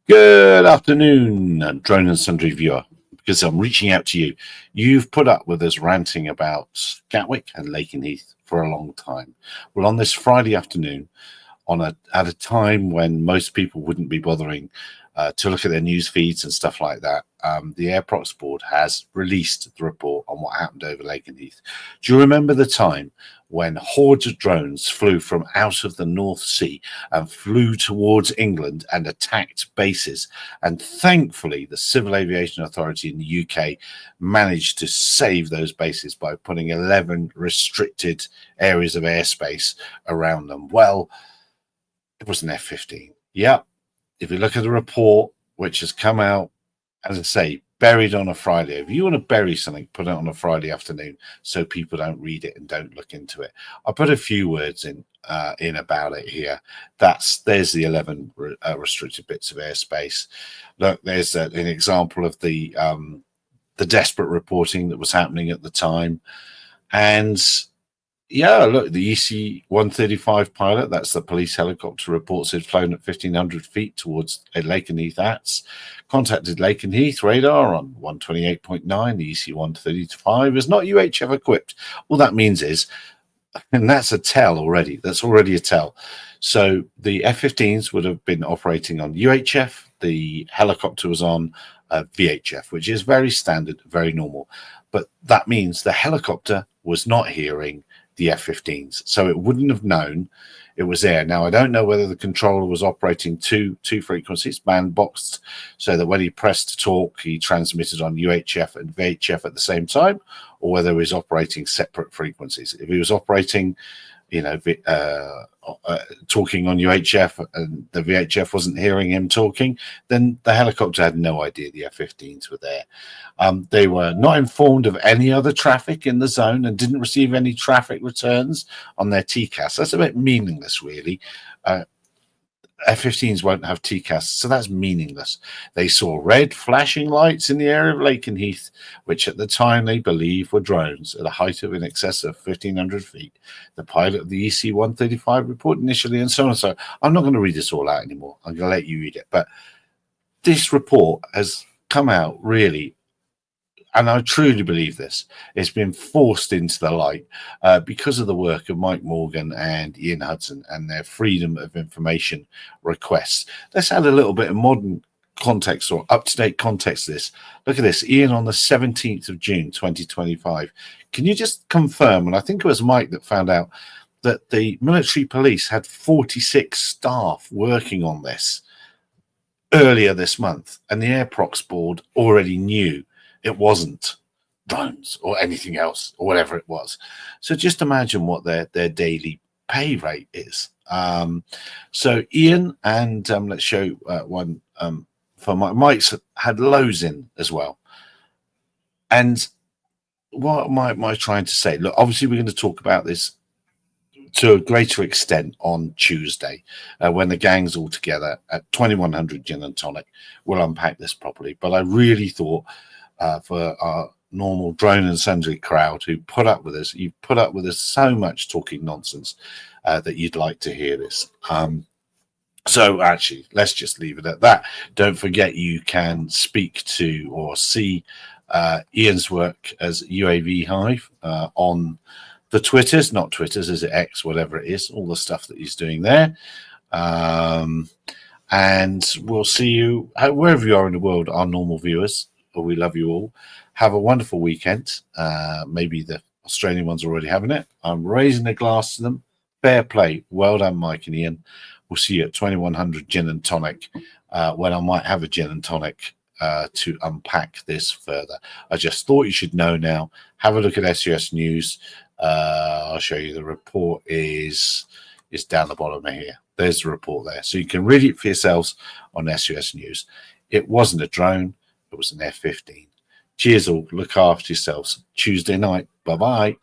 Good afternoon, drone and sundry viewer, because I'm reaching out to you. You've put up with us ranting about Gatwick and Lakenheath for a long time. Well, on this Friday afternoon, at a time when most people wouldn't be bothering to look at their news feeds and stuff like that, the Airprox board has released the report on what happened over Lakenheath. Do you remember the time when hordes of drones flew from out of the North Sea and flew towards England and attacked bases? And thankfully, the Civil Aviation Authority in the UK managed to save those bases by putting 11 restricted areas of airspace around them. Well, it was an F15. Yeah. If you look at the report, which has come out, as I say, buried on a Friday. If you want to bury something, put it on a Friday afternoon so people don't read it and don't look into it. I put a few words in about it here. There's the 11 restricted bits of airspace. Look, there's an example of the desperate reporting that was happening at the time. And yeah, look, the EC-135 pilot, that's the police helicopter, reports had flown at 1,500 feet towards Lakenheath ATS, contacted Lakenheath radar on 128.9. The EC-135 is not UHF equipped. All that means is, and that's a tell already, that's already a tell. So the F-15s would have been operating on UHF, the helicopter was on VHF, which is very standard, very normal. But that means the helicopter was not hearing the F-15s, so it wouldn't have known it was there. Now, I don't know whether the controller was operating two frequencies, band boxed, so that when he pressed to talk, he transmitted on UHF and VHF at the same time, or whether he was operating separate frequencies. If he was operating, talking on UHF and the VHF wasn't hearing him talking, then the helicopter had no idea the F-15s were there. They were not informed of any other traffic in the zone and didn't receive any traffic returns on their TCAS. That's a bit meaningless, really. F-15s won't have TCAS, so that's meaningless. They saw red flashing lights in the area of Lakenheath, which at the time they believe were drones at a height of in excess of 1,500 feet. The pilot of the EC-135 reported initially, and so on and so on. I'm not going to read this all out anymore. I'm going to let you read it. But this report has come out really, and I truly believe this, it's been forced into the light because of the work of Mike Morgan and Ian Hudson and their freedom of information requests. Let's add a little bit of modern context or up-to-date context to this. Look at this. Ian, on the 17th of June, 2025. Can you just confirm, and I think it was Mike that found out, that the military police had 46 staff working on this earlier this month, and the Airprox board already knew it wasn't drones or anything else or whatever it was. So just imagine what their daily pay rate is. So Ian, and let's show one for Mike's had lows in as well. And what am I trying to say? Look, obviously we're going to talk about this to a greater extent on Tuesday when the gang's all together at 2100 Gin and Tonic. We'll unpack this properly. But I really thought for our normal drone and sundry crowd who put up with us, you put up with us so much talking nonsense that you'd like to hear this. So actually, let's just leave it at that. Don't forget you can speak to or see Ian's work as UAV Hive on the Twitters, not Twitters, is it X, whatever it is, all the stuff that he's doing there. And we'll see you wherever you are in the world, our normal viewers. We love you all. Have a wonderful weekend. Maybe the Australian ones already having it. I'm raising a glass to them. Fair play. Well done, Mike and Ian. We'll see you at 2100 Gin and Tonic when I might have a gin and tonic to unpack this further. I just thought you should know now. Have a look at SUS News. I'll show you the report is down the bottom of here. There's the report there. So you can read it for yourselves on SUS News. It wasn't a drone. It was an F-15. Cheers all. Look after yourselves. Tuesday night. Bye-bye.